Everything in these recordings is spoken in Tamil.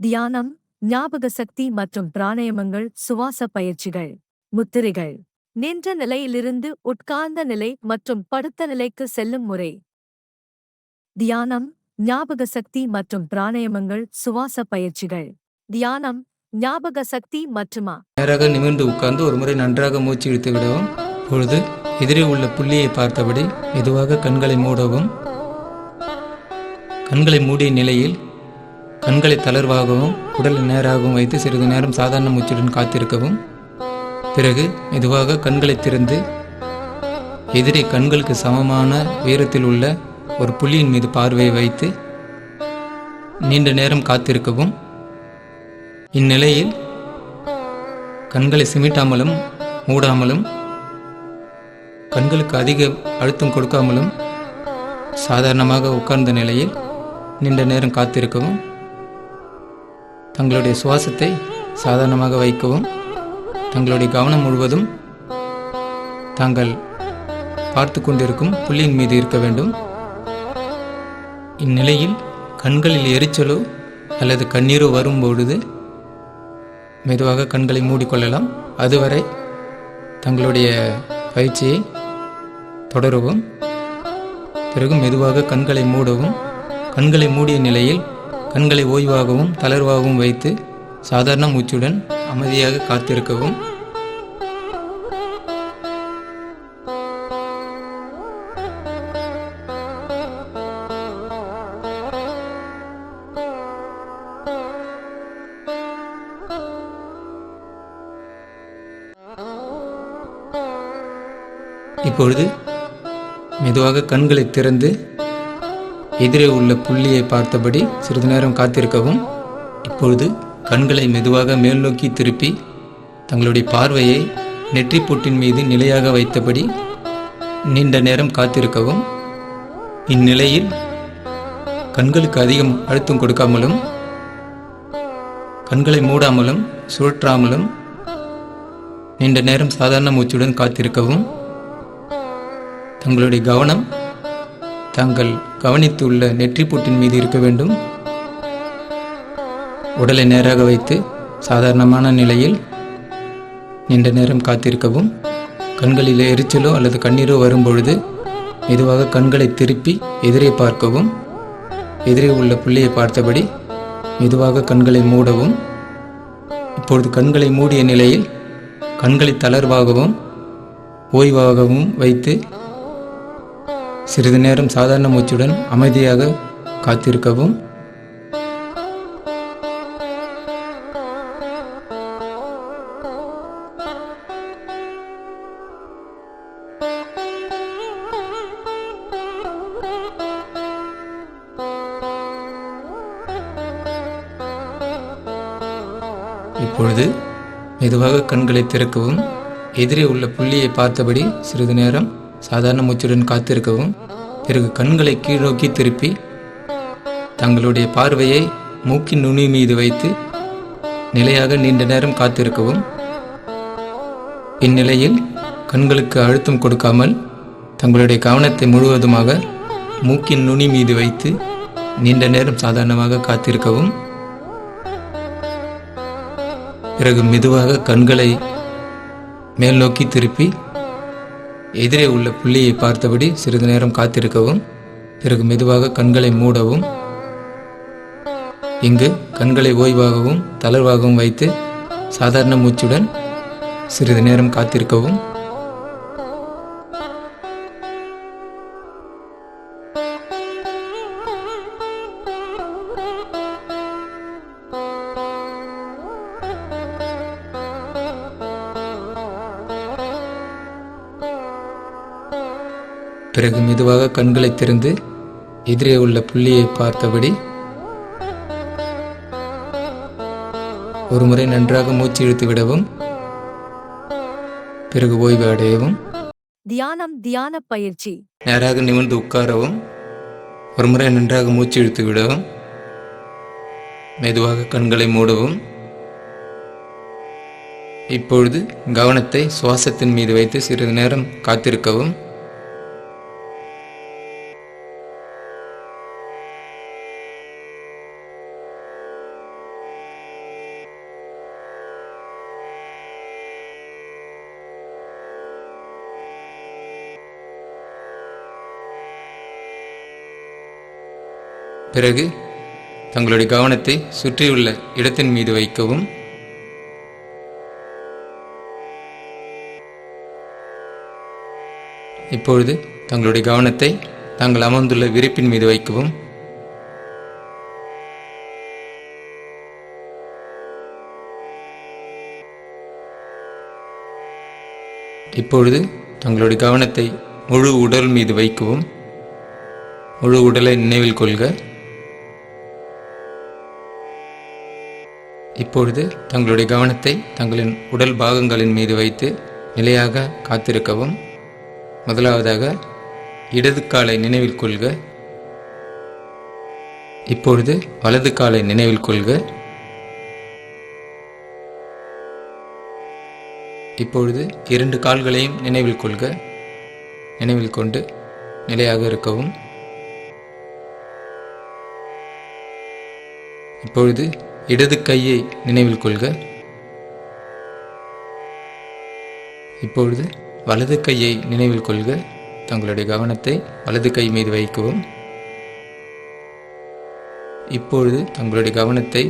தியானம், ஞாபக சக்தி மற்றும் பிராணாயாமங்கள், சுவாச பயிற்சிகள். முத்திரைகள். நின்ற நிலையிலிருந்து உட்கார்ந்த நிலை மற்றும் படுத்த நிலைக்கு செல்லும் முறை. தியானம், ஞாபக சக்தி மற்றும் பிராணாயாமங்கள், சுவாச பயிற்சிகள். தியானம், ஞாபக சக்தி மற்றும் நேராக நிமிர்ந்து உட்கார்ந்து ஒருமுறை நன்றாக மூச்சு இழுத்து விடவும். பொழுது எதிரே உள்ள புள்ளியை பார்த்தபடி மெதுவாக கண்களை மூடவும். கண்களை மூடிய நிலையில் கண்களை தளர்வாகவும் உடலை நேராகவும் வைத்து சிறிது நேரம் சாதாரண மூச்சுடன் காத்திருக்கவும். பிறகு மெதுவாக கண்களை திறந்து எதிரே கண்களுக்கு சமமான உயரத்தில் உள்ள ஒரு புள்ளியின் மீது பார்வையை வைத்து நீண்ட நேரம் காத்திருக்கவும். இந்நிலையில் கண்களை சிமிட்டாமலும் மூடாமலும் கண்களுக்கு அதிக அழுத்தம் கொடுக்காமலும் சாதாரணமாக உட்கார்ந்த நிலையில் நீண்ட நேரம் காத்திருக்கவும். தங்களுடைய சுவாசத்தை சாதாரணமாக வைக்கவும். தங்களுடைய கவனம் முழுவதும் தாங்கள் பார்த்து கொண்டிருக்கும் புள்ளியின் மீது இருக்க வேண்டும். இந்நிலையில் கண்களில் எரிச்சலோ அல்லது கண்ணீரோ வரும்பொழுது மெதுவாக கண்களை மூடிக்கொள்ளலாம். அதுவரை தங்களுடைய பயிற்சியை தொடரவும். பிறகு மெதுவாக கண்களை மூடவும். கண்களை மூடிய நிலையில் கண்களை ஓய்வாகவும் தளர்வாகவும் வைத்து சாதாரண மூச்சுடன் அமைதியாக காத்திருக்கவும். இப்பொழுது மெதுவாக கண்களை திறந்து எதிரே உள்ள புள்ளியை பார்த்தபடி சிறிது நேரம் காத்திருக்கவும். இப்பொழுது கண்களை மெதுவாக மேல் நோக்கி திருப்பி தங்களுடைய பார்வையை நெற்றிப்பொட்டின் மீது நிலையாக வைத்தபடி நீண்ட நேரம் காத்திருக்கவும். இந்நிலையில் கண்களுக்கு அதிகம் அழுத்தம் கொடுக்காமலும் கண்களை மூடாமலும் சுழற்றாமலும் நீண்ட நேரம் சாதாரண மூச்சுடன் காத்திருக்கவும். தங்களுடைய கவனம் தாங்கள் கவனித்துள்ள நெற்றிப்பொட்டின் மீது இருக்க வேண்டும். உடலை நேராக வைத்து சாதாரணமான நிலையில் நீண்ட நேரம் காத்திருக்கவும். கண்களில் எரிச்சலோ அல்லது கண்ணீரோ வரும்பொழுது மெதுவாக கண்களை திருப்பி எதிரே பார்க்கவும். எதிரே உள்ள புள்ளியை பார்த்தபடி மெதுவாக கண்களை மூடவும். இப்பொழுது கண்களை மூடிய நிலையில் கண்களை தளர்வாகவும் ஓய்வாகவும் வைத்து சிறிது நேரம் சாதாரண மூச்சுடன் அமைதியாக காத்திருக்கவும். இப்பொழுது மெதுவாக கண்களை திறக்கவும். எதிரே உள்ள புள்ளியை பார்த்தபடி சிறிது நேரம் சாதாரண மூச்சுடன் காத்திருக்கவும். பிறகு கண்களை கீழ்நோக்கி திருப்பி தங்களுடைய பார்வையை மூக்கின் நுனி மீது வைத்து நிலையாக நீண்ட நேரம் காத்திருக்கவும். இந்நிலையில் கண்களுக்கு அழுத்தம் கொடுக்காமல் தங்களுடைய கவனத்தை முழுவதுமாக மூக்கின் நுனி மீது வைத்து நீண்ட நேரம் சாதாரணமாக காத்திருக்கவும். பிறகு மெதுவாக கண்களை மேல் நோக்கி திருப்பி எதிரே உள்ள புள்ளியை பார்த்தபடி சிறிது நேரம் காத்திருக்கவும். பிறகு மெதுவாக கண்களை மூடவும். இங்கு கண்களை ஓய்வாகவும் தளர்வாகவும் வைத்து சாதாரண மூச்சுடன் சிறிது நேரம் காத்திருக்கவும். பிறகு மெதுவாக கண்களை திறந்து எதிரே உள்ள புள்ளியை பார்த்தபடி ஒருமுறை நன்றாக மூச்சு இழுத்து விடவும். பிறகு ஓய்வு அடையவும். தியானம், தியான பயிற்சி. நேராக நிமிர்ந்து உட்காரவும். ஒருமுறை நன்றாக மூச்சு இழுத்து விடவும். மெதுவாக கண்களை மூடவும். இப்பொழுது கவனத்தை சுவாசத்தின் மீது வைத்து சிறிது நேரம் காத்திருக்கவும். பிறகு தங்களுடைய கவனத்தை சுற்றியுள்ள இடத்தின் மீது வைக்கவும். இப்பொழுது தங்களுடைய கவனத்தை தாங்கள் அமர்ந்துள்ள விரிப்பின் மீது வைக்கவும். இப்பொழுது தங்களுடைய கவனத்தை முழு உடல் மீது வைக்கவும். முழு உடலை நினைவில் கொள்க. இப்பொழுது தங்களுடைய கவனத்தை தங்களின் உடல் பாகங்களின் மீது வைத்து நிலையாக காத்திருக்கவும். முதலாவதாக இடது காலை நினைவில் கொள்க. இப்பொழுது வலது காலை நினைவில் கொள்க. இப்பொழுது 2 கால்களையும் நினைவில் கொள்க. நினைவில் கொண்டு நிலையாக இருக்கவும். இப்பொழுது இடது கையை நினைவில் கொள்க. இப்பொழுது வலது கையை நினைவில் கொள்க. தங்களுடைய கவனத்தை வலது கை மீது வைக்கவும். இப்பொழுது தங்களுடைய கவனத்தை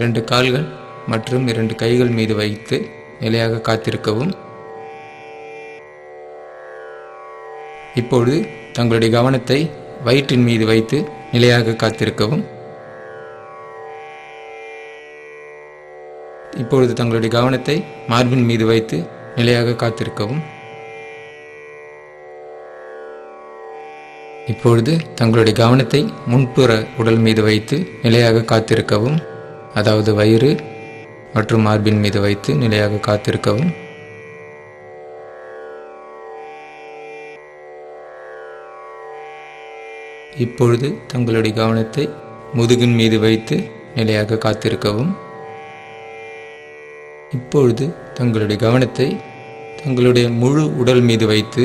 2 கால்கள் மற்றும் 2 கைகள் மீது வைத்து நிலையாக காத்திருக்கவும். இப்பொழுது தங்களுடைய கவனத்தை வயிற்றின் மீது வைத்து நிலையாக காத்திருக்கவும். இப்பொழுது தங்களுடைய கவனத்தை மார்பின் மீது வைத்து நிலையாக காத்திருக்கவும். இப்பொழுது தங்களுடைய கவனத்தை முன்புற உடல் மீது வைத்து நிலையாக காத்திருக்கவும். அதாவது வயிறு மற்றும் மார்பின் மீது வைத்து நிலையாக காத்திருக்கவும். இப்பொழுது தங்களுடைய கவனத்தை முதுகின் மீது வைத்து நிலையாக காத்திருக்கவும். இப்பொழுது தங்களுடைய கவனத்தை தங்களுடைய முழு உடல் மீது வைத்து,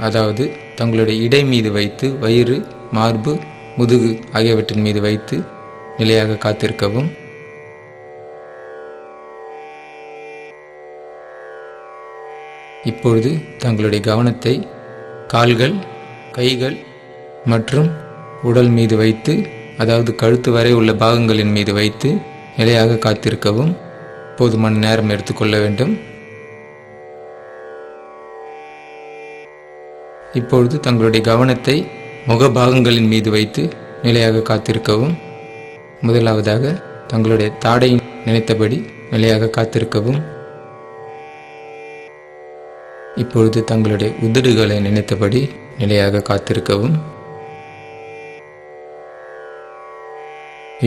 அதாவது தங்களுடைய இடை மீது வைத்து வயிறு, மார்பு, முதுகு ஆகியவற்றின் மீது வைத்து நிலையாக காத்திருக்கவும். இப்பொழுது தங்களுடைய கவனத்தை கால்கள், கைகள் மற்றும் உடல் மீது வைத்து, அதாவது கழுத்து வரை உள்ள பாகங்களின் மீது வைத்து நிலையாக காத்திருக்கவும். போதுமான நேரம் எடுத்துக்கொள்ள வேண்டும். இப்பொழுது தங்களுடைய கவனத்தை முகபாகங்களின் மீது வைத்து நிலையாக காத்திருக்கவும். முதலாவதாக தங்களுடைய தாடை நினைத்தபடி நிலையாக காத்திருக்கவும். இப்பொழுது தங்களுடைய உதடுகளை நினைத்தபடி நிலையாக காத்திருக்கவும்.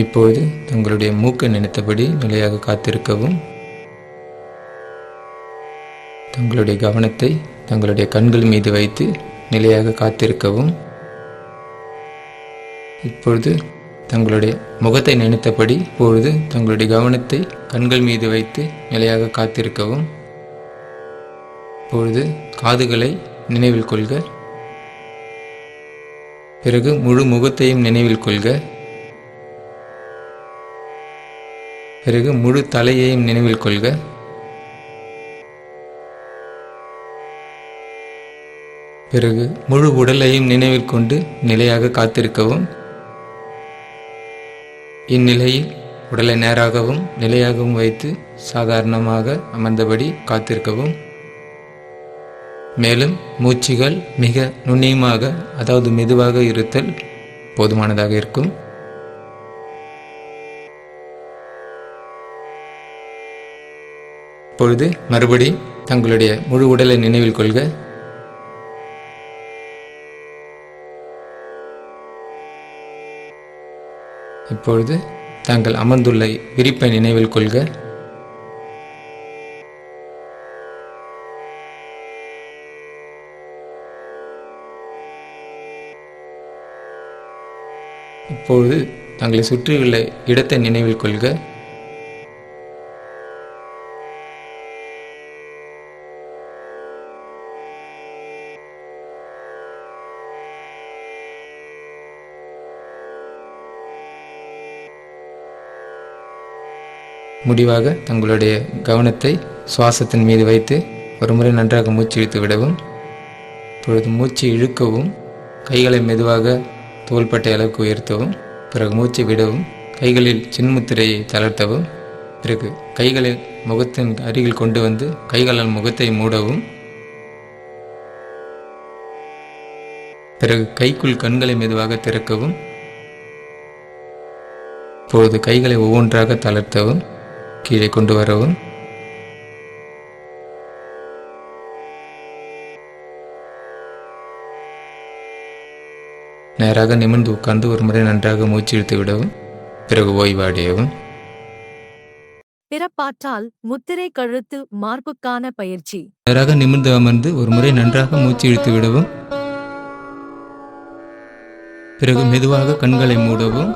இப்பொழுது தங்களுடைய மூக்கை நினைத்தபடி நிலையாக காத்திருக்கவும். தங்களுடைய கவனத்தை தங்களுடைய கண்கள் மீது வைத்து நிலையாக காத்திருக்கவும். இப்பொழுது தங்களுடைய முகத்தை நினைத்தபடி இப்பொழுது தங்களுடைய கவனத்தை கண்கள் மீது வைத்து நிலையாக காத்திருக்கவும். இப்பொழுது காதுகளை நினைவில் கொள்க. பிறகு முழு முகத்தையும் நினைவில் கொள்க. பிறகு முழு தலையையும் நினைவில் கொள்க. பிறகு முழு உடலையும் நினைவில் கொண்டு நிலையாக காத்திருக்கவும். இந்நிலையில் உடலை நேராகவும் நிலையாகவும் வைத்து சாதாரணமாக அமர்ந்தபடி காத்திருக்கவும். மேலும் மூச்சுகள் மிக நுண்ணியமாக, அதாவது மெதுவாக இருத்தல் போதுமானதாக இருக்கும். இப்பொழுது மறுபடி தங்களுடைய முழு உடலை நினைவில் கொள்க. இப்பொழுது தாங்கள் அமர்ந்துள்ள விரிப்பை நினைவில் கொள்க. இப்பொழுது தங்களை சுற்றியுள்ள இடத்தை நினைவில் கொள்க. முடிவாக தங்களுடைய கவனத்தை சுவாசத்தின் மீது வைத்து ஒருமுறை நன்றாக மூச்சு இழுத்து விடவும். இப்பொழுது மூச்சு இழுக்கவும். கைகளை மெதுவாக தோள்பட்டை அளவுக்கு உயர்த்தவும். பிறகு மூச்சை விடவும் கைகளில் சின்முத்திரையை தளர்த்தவும். பிறகு கைகளை முகத்தின் அருகில் கொண்டு வந்து கைகளால் முகத்தை மூடவும். பிறகு கைக்குள் கண்களை மெதுவாக திறக்கவும். இப்பொழுது கைகளை ஒவ்வொன்றாக தளர்த்தவும், கீழே கொண்டு வரவும். நேராக நிமிர்ந்து உட்கார்ந்து ஒரு முறை நன்றாக மூச்சு இழுத்து விடவும். பிறகு ஓய்வடையவும். பிறப்பாற்றால் முத்திரை கழுத்து மார்புக்கான பயிற்சி. நேராக நிமிர்ந்து அமர்ந்து ஒரு முறை நன்றாக மூச்சு இழுத்து விடவும். பிறகு மெதுவாக கண்களை மூடவும்.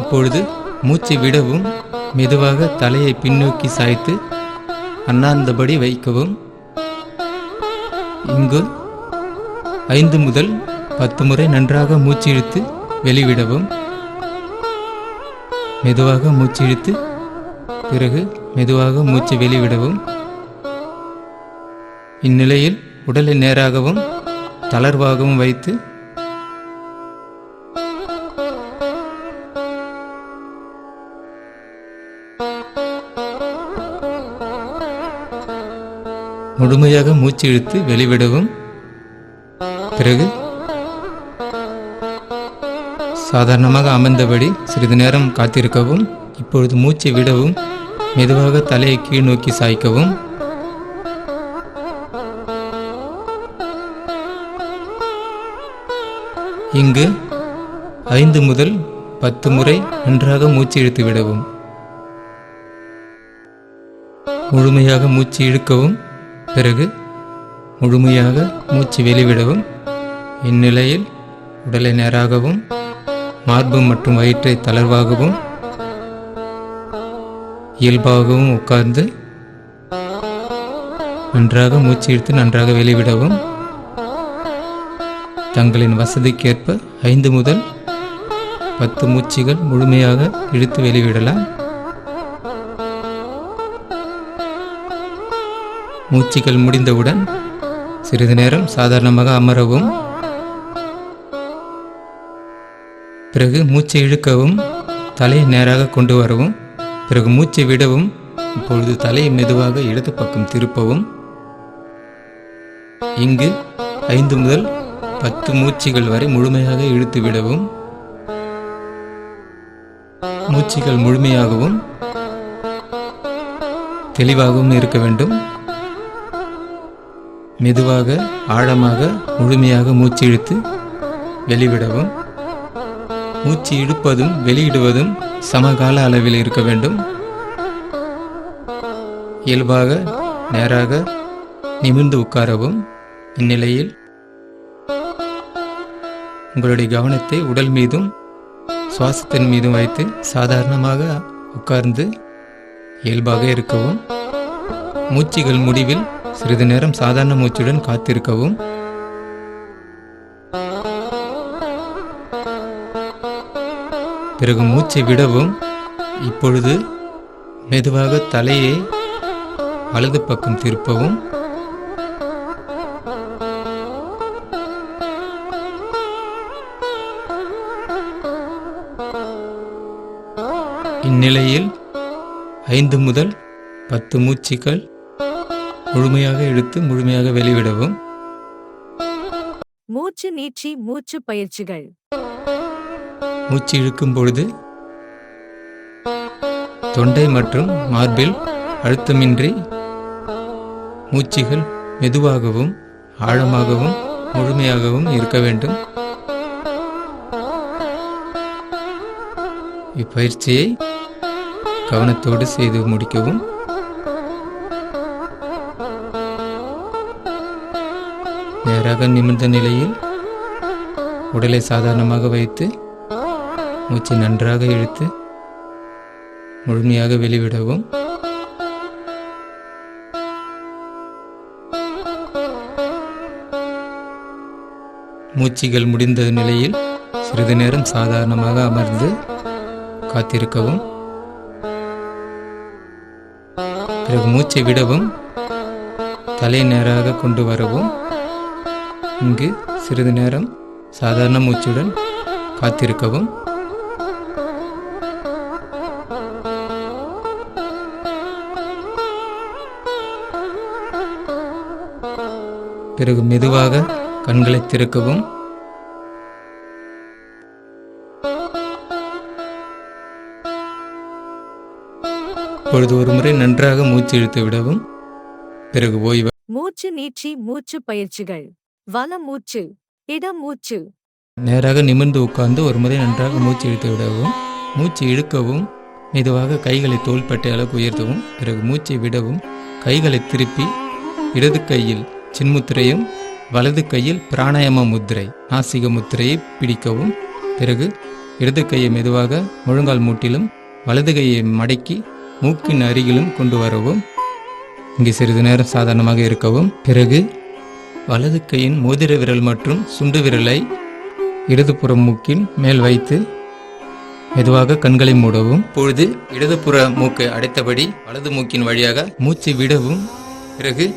இப்பொழுது மூச்சை விடவும் மெதுவாக தலையை பின்னோக்கி சாய்த்து அண்ணாந்தபடி வைக்கவும். இங்கு 5 முதல் 10 முறை நன்றாக மூச்சு இழுத்து வெளிவிடவும். மெதுவாக மூச்சு இழுத்து பிறகு மெதுவாக மூச்சு வெளிவிடவும். இந்நிலையில் உடலை நேராகவும் தளர்வாகவும் வைத்து முழுமையாக மூச்சு இழுத்து வெளிவிடவும். பிறகு சாதாரணமாக அமர்ந்தபடி சிறிது நேரம் காத்திருக்கவும். இப்பொழுது மூச்சை விடவும் மெதுவாக தலையை கீழ் நோக்கி சாய்க்கவும். இங்கு 5 முதல் 10 முறை நன்றாக மூச்சு இழுத்து விடவும். முழுமையாக மூச்சு இழுக்கவும். பிறகு முழுமையாக மூச்சு வெளிவிடவும். இந்நிலையில் உடலை நேராகவும் மார்பு மற்றும் வயிற்றை தளர்வாகவும் இயல்பாகவும் உட்கார்ந்து நன்றாக மூச்சு இழுத்து நன்றாக வெளிவிடவும். தங்களின் வசதிக்கேற்ப 5 முதல் 10 மூச்சுகள் முழுமையாக இழுத்து வெளிவிடலாம். மூச்சுகள் முடிந்தவுடன் சிறிது நேரம் சாதாரணமாக அமரவும். பிறகு மூச்சை இழுக்கவும், தலையை நேராக கொண்டு வரவும். பிறகு மூச்சை விடவும். இப்பொழுது தலையை மெதுவாக இடது பக்கம் திருப்பவும். இங்கு 5 முதல் 10 மூச்சுகள் வரை முழுமையாக இழுத்து விடவும். மூச்சுகள் முழுமையாகவும் தெளிவாகவும் இருக்க வேண்டும். மெதுவாக ஆழமாக முழுமையாக மூச்சு இழுத்து வெளிவிடவும். மூச்சு இழுப்பதும் வெளியிடுவதும் சமகால அளவில் இருக்க வேண்டும். இயல்பாக நேராக நிமிர்ந்து உட்காரவும். இந்நிலையில் உங்களுடைய கவனத்தை உடல் மீதும் சுவாசத்தின் மீதும் வைத்து சாதாரணமாக உட்கார்ந்து இயல்பாக இருக்கவும். மூச்சுகள் முடிவில் சிறிது நேரம் சாதாரண மூச்சுடன் காத்திருக்கவும். பிறகு மூச்சை விடவும். இப்பொழுது மெதுவாக தலையை வலது பக்கம் திருப்பவும். இந்நிலையில் 5 முதல் 10 மூச்சுகள் முழுமையாக இழுத்து முழுமையாக வெளிவிடவும். மூச்சு நீட்சி மூச்சு பயிற்சிகள். மூச்சு இழுக்கும் பொழுது தொண்டை மற்றும் மார்பில் அழுத்தமின்றி மூச்சுகள் மெதுவாகவும் ஆழமாகவும் முழுமையாகவும் இருக்க வேண்டும். இப்பயிற்சியை கவனத்தோடு செய்து முடிக்கவும். நேராக நிமிர்ந்த நிலையில் உடலை சாதாரணமாக வைத்து மூச்சை நன்றாக இழுத்து முழுமையாக வெளிவிடவும். மூச்சுகள் முடிந்த நிலையில் சிறிது நேரம் சாதாரணமாக அமர்ந்து காத்திருக்கவும். பிறகு மூச்சை விடவும், தலை நேராக கொண்டு வரவும். இங்கு சிறிது நேரம் சாதாரண மூச்சுடன் காத்திருக்கவும். பிறகு மெதுவாக கண்களை திறக்கவும். இப்பொழுது ஒரு முறை நன்றாக மூச்சு இழுத்து விடவும். பிறகு ஓய்வு. மூச்சு நீட்சி மூச்சு பயிற்சிகள். வல மூச்சு, இட மூச்சு. நேராக நிமிர்ந்து உட்கார்ந்து ஒரு முறை நன்றாக மூச்சு இழுத்து விடவும். மூச்சு இழுக்கவும். மெதுவாக கைகளை தோள்பட்டை அளவுக்கு உயர்த்தவும். பிறகு மூச்சை விடவும். கைகளை திருப்பி இடது கையில் சின்முத்திரையும் வலது கையில் பிராணாயாம முத்திரை நாசிக முத்திரையை பிடிக்கவும். பிறகு இடது கையை மெதுவாக முழங்கால் மூட்டிலும் வலது கையை மடக்கி மூக்கின் அருகிலும் கொண்டு வரவும். இங்கே சிறிது நேரம் சாதாரணமாக இருக்கவும். பிறகு வலது கையின் மோதிர விரல் மற்றும் சுண்டு விரலை இடதுபுற மூக்கின் மேல் வைத்து மெதுவாக கண்களை மூடவும். இப்பொழுது இடதுபுற மூக்கை அடைத்தபடி வலது மூக்கின் வழியாக மூச்சை விடவும். பிறகு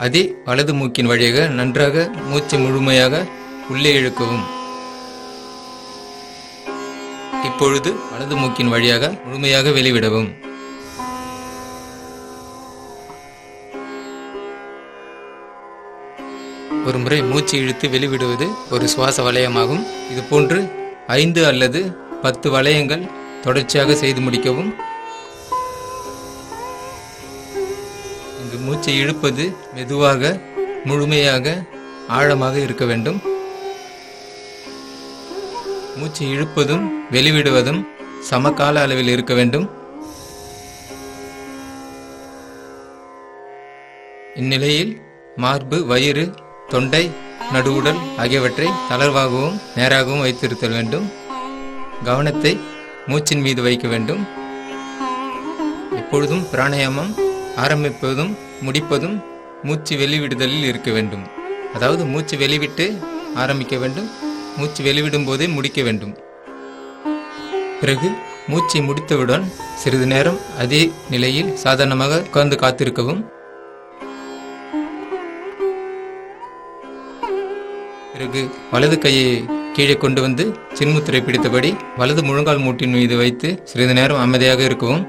அதே வலது மூக்கின் வழியாக நன்றாக மூச்சை முழுமையாக உள்ளே இழுக்கவும். இப்பொழுது வலது மூக்கின் வழியாக முழுமையாக வெளிவிடவும். ஒரு முறை மூச்சு இழுத்து வெளிவிடுவது ஒரு சுவாச வளையமாகும். இது போன்று 5 அல்லது 10 வளையங்கள் தொடர்ச்சியாக செய்து முடிக்கவும். இங்கு மூச்சை இழுப்பது மெதுவாக முழுமையாக ஆழமாக இருக்க வேண்டும். மூச்சை இழுப்பதும் வெளிவிடுவதும் சமகால அளவில் இருக்க வேண்டும். இந்நிலையில் மார்பு, வயிறு, தொண்டை, நடுவுடல் ஆகியவற்றை தளர்வாகவும் நேராகவும் வைத்திருத்தல் வேண்டும். கவனத்தை மூச்சின் மீது வைக்க வேண்டும். எப்பொழுதும் பிராணாயாமம் ஆரம்பிப்பதும் முடிப்பதும் மூச்சு வெளிவிடுதலில் இருக்க வேண்டும். அதாவது மூச்சு வெளிவிட்டு ஆரம்பிக்க வேண்டும், மூச்சு வெளிவிடும் போதே முடிக்க வேண்டும். பிறகு மூச்சை முடித்தவுடன் சிறிது நேரம் அதே நிலையில் சாதாரணமாக உட்கார்ந்து காத்திருக்கவும். பிறகு வலது கையை கீழே கொண்டு வந்து சின்முத்திரை பிடித்தபடி வலது முழங்கால் மூட்டின் மீது வைத்து சிறிது நேரம் அமைதியாக இருக்கவும்.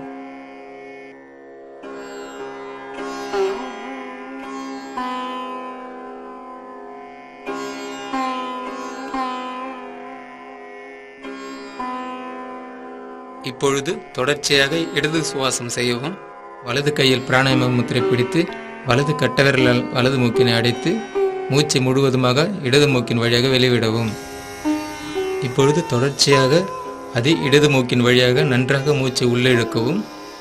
இப்பொழுது தொடர்ச்சியாக இடது சுவாசம் செய்யவும். வலது கையில் பிராணாயாம முத்திரை பிடித்து வலது கட்டவிரலால் வலது மூக்கினை அடைத்து மூச்சை முழுவதுமாக இடது மூக்கின் வழியாக வெளிவிடவும். இப்பொழுது தொடர்ச்சியாக அதே இடது மூக்கின் வழியாக நன்றாக மூச்சை உள்ளே இழுக்கவும்.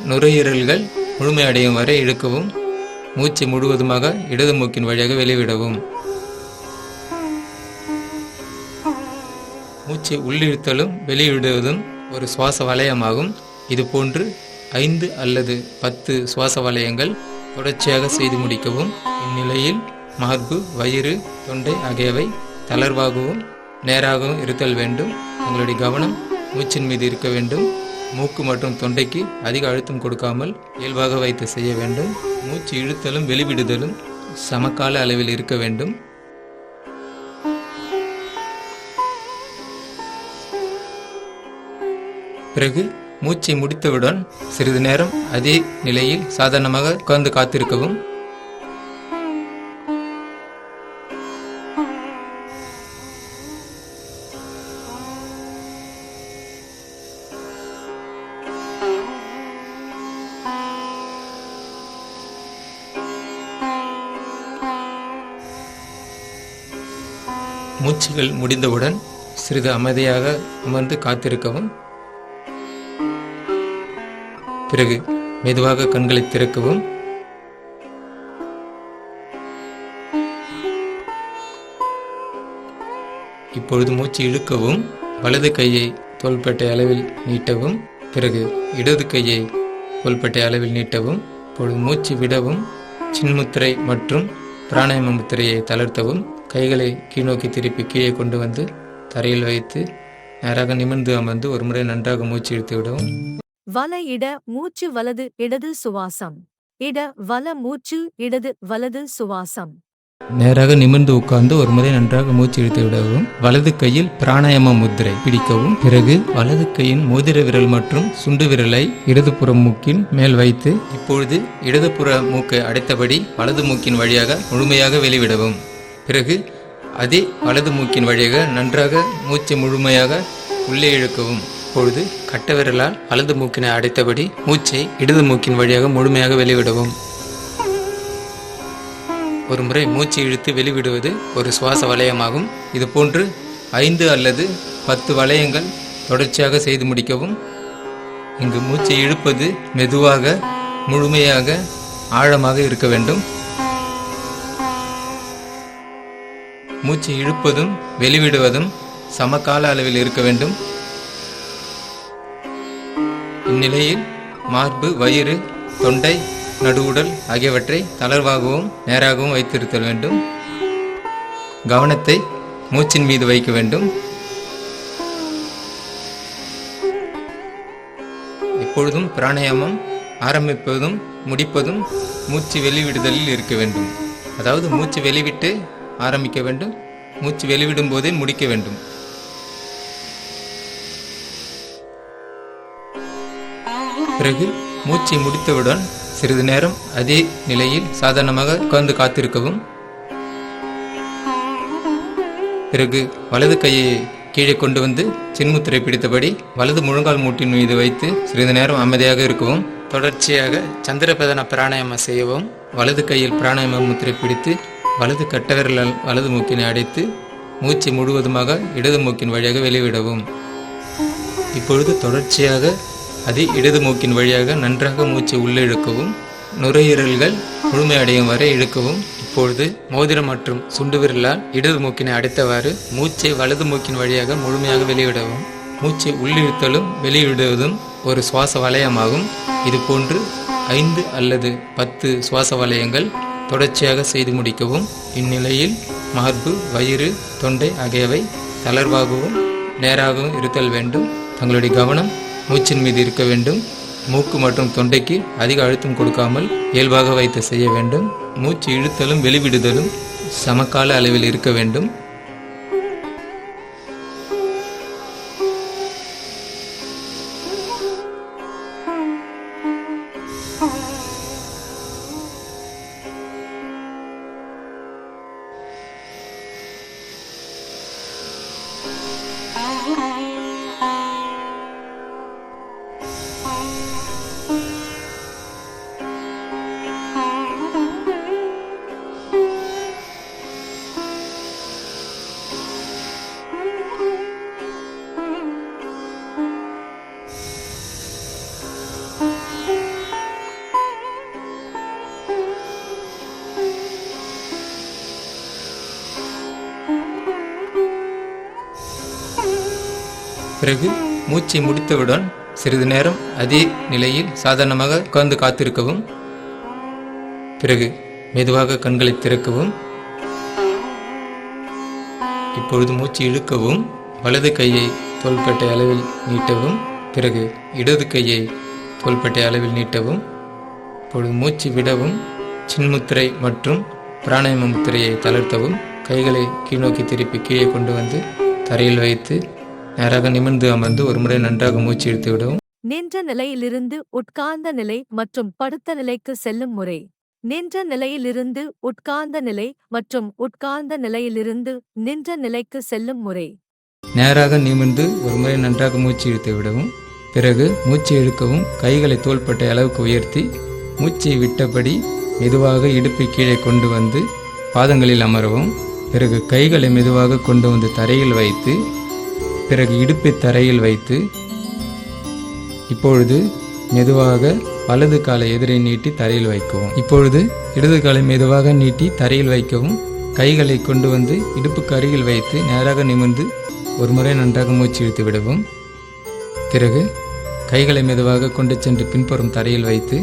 நுரையீரல்கள் முழுமையடையும் வரை இழுக்கவும். மூச்சை முழுவதுமாக இடது மூக்கின் வழியாக வெளிவிடவும். மூச்சை உள்ளிழுத்தலும் வெளியிடுவதும் ஒரு சுவாச வளையமாகும். இது போன்று 5 அல்லது 10 சுவாச வளையங்கள் தொடர்ச்சியாக செய்து முடிக்கவும். இந்நிலையில் மார்பு, வயிறு, தொண்டை ஆகியவை தளர்வாகவும் நேராகவும் இருத்தல் வேண்டும். உங்களுடைய கவனம் மூச்சின் மீது இருக்க வேண்டும். மூக்கு மற்றும் தொண்டைக்கு அதிக அழுத்தம் கொடுக்காமல் இயல்பாக வைத்து செய்ய வேண்டும். மூச்சு இழுத்தலும் வெளிவிடுதலும் சமகால அளவில் இருக்க வேண்டும். பிறகு மூச்சை முடித்தவுடன் சிறிது நேரம் அதே நிலையில் சாதாரணமாக உட்கார்ந்து காத்திருக்கவும். மூச்சுகள் முடிந்தவுடன் சிறிது அமைதியாக அமர்ந்து காத்திருக்கவும். பிறகு மெதுவாக கண்களை திறக்கவும். இப்பொழுது மூச்சு இழுக்கவும். வலது கையை தோள்பட்டை அளவில் நீட்டவும். பிறகு இடது கையை தோள்பட்டை அளவில் நீட்டவும். இப்பொழுது மூச்சு விடவும். சின்முத்திரை மற்றும் பிராணாயாம முத்திரையை தளர்த்தவும். கைகளை கீழ்நோக்கி திருப்பி கீழே கொண்டு வந்து தரையில் வைத்து நேராக நிமிர்ந்து அமர்ந்து ஒரு முறை நன்றாக மூச்சு இழுத்து விடவும். வல இட மூச்சு வலது இடது சுவாசம். இட வல மூச்சு இடது வலது சுவாசம். நேராக நிமிர்ந்து உட்கார்ந்து ஒரு முறை நன்றாக மூச்சு இழுத்து விடவும். வலது கையில் பிராணாயாம முத்திரை பிடிக்கவும். பிறகு வலது கையின் மோதிர விரல் மற்றும் சுண்டு விரலை இடதுபுற மூக்கின் மேல் வைத்து இப்பொழுது இடதுபுற மூக்கை அடைத்தபடி வலது மூக்கின் வழியாக முழுமையாக வெளிவிடவும். பிறகு அதே வலது மூக்கின் வழியாக நன்றாக மூச்சை முழுமையாக உள்ளே இழுக்கவும். இப்பொழுது கட்ட விரலால் வலது மூக்கினை அடைத்தபடி மூச்சை இடது மூக்கின் வழியாக முழுமையாக வெளிவிடவும். ஒரு முறை மூச்சு இழுத்து வெளிவிடுவது ஒரு சுவாச வளையமாகும். இது போன்று 5 அல்லது 10 வளையங்கள் தொடர்ச்சியாக செய்து முடிக்கவும். இங்கு மூச்சை இழுப்பது மெதுவாக முழுமையாக ஆழமாக இருக்க வேண்டும். மூச்சு இழுப்பதும் வெளிவிடுவதும் சமகால அளவில் இருக்க வேண்டும். இந்நிலையில் மார்பு, வயிறு, தொண்டை, நடுவுடல் ஆகியவற்றை தளர்வாகவும் நேராகவும் வைத்திருத்தல் வேண்டும். கவனத்தை மூச்சின் மீது வைக்க வேண்டும். எப்பொழுதும் பிராணாயாமம் ஆரம்பிப்பதும் முடிப்பதும் மூச்சு வெளிவிடுதலில் இருக்க வேண்டும். அதாவது மூச்சு வெளிவிட்டு ஆரம்பிக்க வேண்டும், மூச்சு வெளிவிடும் போதே முடிக்க வேண்டும். பிறகு மூச்சை முடித்தவுடன் சிறிது நேரம் அதே நிலையில் சாதாரணமாக உட்கார்ந்து காத்திருக்கவும். பிறகு வலது கையை கீழே கொண்டு வந்து சின்முத்திரை பிடித்தபடி வலது முழங்கால் மூட்டின் மீது வைத்து சிறிது நேரம் அமைதியாக இருக்கவும். தொடர்ச்சியாக சந்திரபதன பிராணாயாமம் செய்யவும். வலது கையில் பிராணாயாம முத்திரை பிடித்து வலது கட்டவிரலால் வலது மூக்கினை அடைத்து மூச்சை முழுவதுமாக இடது மூக்கின் வழியாக வெளிவிடவும். இப்பொழுது தொடர்ச்சியாக அதே இடது மூக்கின் வழியாக நன்றாக மூச்சை உள்ளே இழுக்கவும். நுரையீரல்கள் முழுமையடையும் வரை இழுக்கவும். இப்பொழுது மோதிரம் மற்றும் சுண்டு விரலால் இடது மூக்கினை அடைத்தவாறு மூச்சை வலது மூக்கின் வழியாக முழுமையாக வெளியிடவும். மூச்சை உள்ளிழுத்தலும் வெளியிடுவதும் ஒரு சுவாச வளையமாகும். இது போன்று 5 அல்லது 10 சுவாச வளையங்கள் தொடர்ச்சியாக செய்து முடிக்கவும். இந்நிலையில் மார்பு, வயிறு, தொண்டை ஆகியவை தளர்வாகவும் நேராகவும் இருத்தல் வேண்டும். தங்களுடைய கவனம் மூச்சின் மீது இருக்க வேண்டும். மூக்கு மற்றும் தொண்டைக்கு அதிக அழுத்தம் கொடுக்காமல் இயல்பாக வைத்து செய்ய வேண்டும். மூச்சு இழுத்தலும் வெளிவிடுதலும் சமகால அளவில் இருக்க வேண்டும். பிறகு மூச்சை முடித்தவுடன் சிறிது நேரம் அதே நிலையில் சாதாரணமாக உட்கார்ந்து காத்திருக்கவும். பிறகு மெதுவாக கண்களை திறக்கவும். இப்பொழுது மூச்சு இழுக்கவும். வலது கையை தோள்பட்டை அளவில் நீட்டவும். பிறகு இடது கையை தோள்பட்டை அளவில் நீட்டவும். இப்பொழுது மூச்சு விடவும். சின்முத்திரை மற்றும் பிராணாயாம முத்திரையை தளர்த்தவும். கைகளை கீழ்நோக்கி திருப்பி கீழே கொண்டு வந்து தரையில் வைத்து நேராக நிமிர்ந்து அமர்ந்து ஒரு முறை நன்றாக மூச்சு இழுத்து விடவும். நின்ற நிலையிலிருந்து உட்கார்ந்த நிலை மற்றும் படுத்த நிலைக்கு செல்லும் முறை. நின்ற நிலையிலிருந்து உட்கார்ந்த நிலை மற்றும் உட்கார்ந்த நிலையிலிருந்து நின்ற நிலைக்கு செல்லும் முறை. நேராக நிமிர்ந்து ஒரு முறை நன்றாக மூச்சு இழுத்து விடவும். பிறகு மூச்சை இழுக்கவும். கைகளை தோள்பட்டை அளவுக்கு உயர்த்தி மூச்சை விட்டபடி மெதுவாக இடுப்பை கீழே கொண்டு வந்து பாதங்களில் அமரவும். பிறகு கைகளை மெதுவாக கொண்டு வந்து தரையில் வைத்து பிறகு இடுப்பை தரையில் வைத்து இப்பொழுது மெதுவாக வலது காலை எதிரே நீட்டி தரையில் வைக்கவும். இப்பொழுது இடது காலை மெதுவாக நீட்டி தரையில் வைக்கவும். கைகளை கொண்டு வந்து இடுப்புக்கு அருகில் வைத்து நேராக நிமிர்ந்து ஒரு முறை நன்றாக மூச்சு இழுத்து விடவும். பிறகு கைகளை மெதுவாக கொண்டு சென்று பின்புறம் தரையில் வைத்து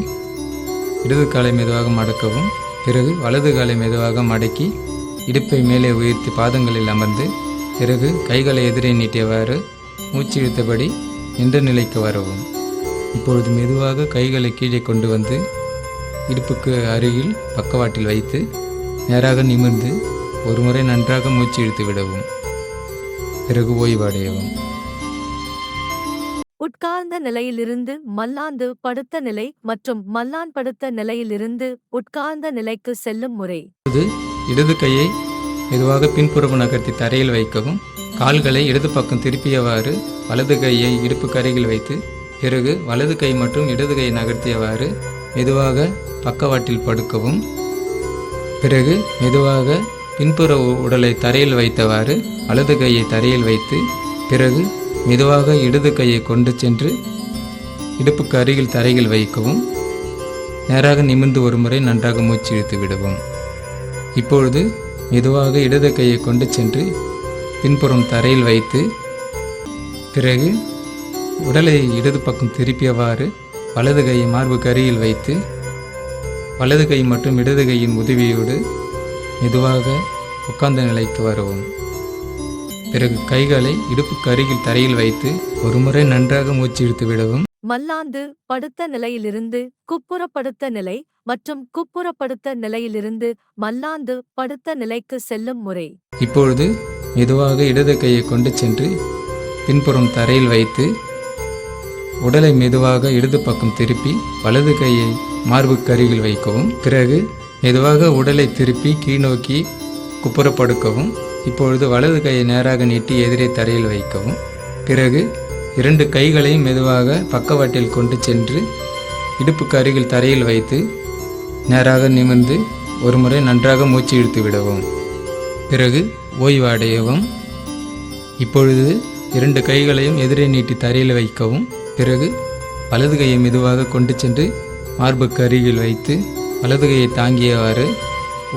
இடது காலை மெதுவாக மடக்கவும். பிறகு வலது காலை மெதுவாக மடக்கி இடுப்பை மேலே உயர்த்தி பாதங்களில் அமர்ந்து பிறகு கைகளை எதிரே நீட்டியவாறு மூச்சு இழுத்தபடி நின்ற நிலைக்கு வரவும். இப்பொழுது மெதுவாக கைகளை கீழே கொண்டு வந்து இடுப்புக்கு அருகில் பக்கவாட்டில் வைத்து நேராக நிமிர்ந்து ஒருமுறை நன்றாக மூச்சு இழுத்து விடவும். பிறகு ஓய்வடையவும். உட்கார்ந்த நிலையிலிருந்து மல்லாந்து படுத்த நிலை மற்றும் மல்லான் படுத்த நிலையிலிருந்து உட்கார்ந்த நிலைக்கு செல்லும் முறை. இடது கையை மெதுவாக பின்புறம் நகர்த்தி தரையில் வைக்கவும். கால்களை இடது பக்கம் திருப்பியவாறு வலது கையை இடுப்புக்கு அருகில் வைத்து, பிறகு வலது கை மற்றும் இடது கையை நகர்த்தியவாறு மெதுவாக பக்கவாட்டில் படுக்கவும். பிறகு மெதுவாக பின்புற உடலை தரையில் வைத்தவாறு வலது கையை தரையில் வைத்து, பிறகு மெதுவாக இடது கையை கொண்டு சென்று இடுப்புக்கு அருகில் தரையில் வைக்கவும். நேராக நிமிர்ந்து ஒருமுறை நன்றாக மூச்சு இழுத்து விடவும். இப்பொழுது மெதுவாக இடது கையை கொண்டு சென்று பின்புறம் தரையில் வைத்து, பிறகு உடலை இடது பக்கம் திருப்பியவாறு வலது கையை மார்புக்கு அருகில் வைத்து, வலது கை மற்றும் இடது கையின் உதவியோடு மெதுவாக உட்கார்ந்த நிலைக்கு வரவும். பிறகு கைகளை இடுப்புக்கு அருகில் தரையில் வைத்து ஒருமுறை நன்றாக மூச்சு இழுத்து விடவும். மல்லாந்து படுத்த நிலையிலிருந்து குப்புறப்படுத்த நிலை மற்றும் குப்புறப்படுத்த நிலையிலிருந்து மல்லாந்து படுத்த நிலைக்கு செல்லும் முறை. இப்பொழுது மெதுவாக இடது கையை கொண்டு சென்று பின்புறம் தரையில் வைத்து, உடலை மெதுவாக இடது பக்கம் திருப்பி வலது கையை மார்புக்கு அருகில் வைக்கவும். பிறகு மெதுவாக உடலை திருப்பி கீழ்நோக்கி குப்புறப்படுக்கவும். இப்பொழுது வலது கையை நேராக நீட்டி எதிரே தரையில் வைக்கவும். பிறகு இரண்டு கைகளையும் மெதுவாக பக்கவாட்டில் கொண்டு சென்று இடுப்புக்கு அருகில் தரையில் வைத்து நேராக நிமிர்ந்து ஒருமுறை நன்றாக மூச்சு இழுத்து விடவும். பிறகு ஓய்வு அடையவும். இப்பொழுது இரண்டு கைகளையும் எதிரே நீட்டி தரையில் வைக்கவும். பிறகு வலது கையை மெதுவாக கொண்டு சென்று மார்புக்கு அருகில் வைத்து வலது கையை தாங்கியவாறு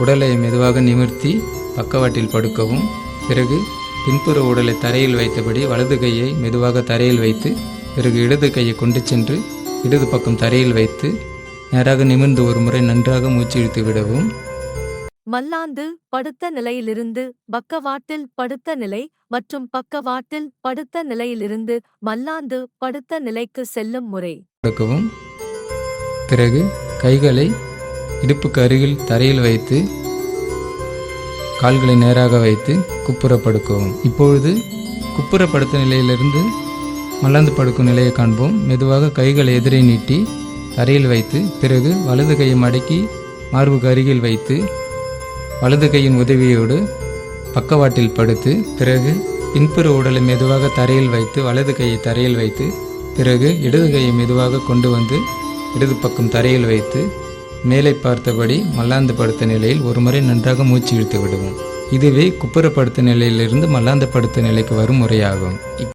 உடலை மெதுவாக நிமிர்த்தி பக்கவாட்டில் படுக்கவும். பிறகு பின்புற உடலை தரையில் வைத்தபடி வலது கையை மெதுவாக தரையில் வைத்து, பிறகு இடது கையை கொண்டு சென்று இடது பக்கம் தரையில் வைத்து நேராக நிமிர்ந்து ஒருமுறை நன்றாக மூச்சு இழுத்து விடவும். மல்லாந்து படுத்த நிலையிலிருந்து பக்கவாட்டில் படுத்த நிலை மற்றும் பக்கவாட்டில் படுத்த நிலையிலிருந்து மல்லாந்து படுத்த நிலைக்கு செல்லும் முறை. படுக்கவும். பிறகு கைகளை இடுப்புக்கு அருகில் தரையில் வைத்து கால்களை நேராக வைத்து குப்புறப்படுக்கவும். இப்பொழுது குப்புறப்படுத்த நிலையிலிருந்து மல்லாந்து படுக்கும் நிலையை காண்போம். மெதுவாக கைகளை எதிரே நீட்டி தரையில் வைத்து, பிறகு வலது கையை மடக்கி மார்புக்கு அருகில் வைத்து வலது கையின் உதவியோடு பக்கவாட்டில் படுத்து, பிறகு பின்புற உடலை மெதுவாக தரையில் வைத்து வலது கையை தரையில் வைத்து, பிறகு இடது கையை மெதுவாக கொண்டு வந்து இடது பக்கம் தரையில் வைத்து மேலே பார்த்தபடி மல்லாந்து படுத்த நிலையில் ஒருமுறை நன்றாக மூச்சு இழுத்து விடுவோம். இதுவே குப்புறப்படுத்த நிலையிலிருந்து மல்லாந்து படுத்த நிலைக்கு வரும் முறையாகும்.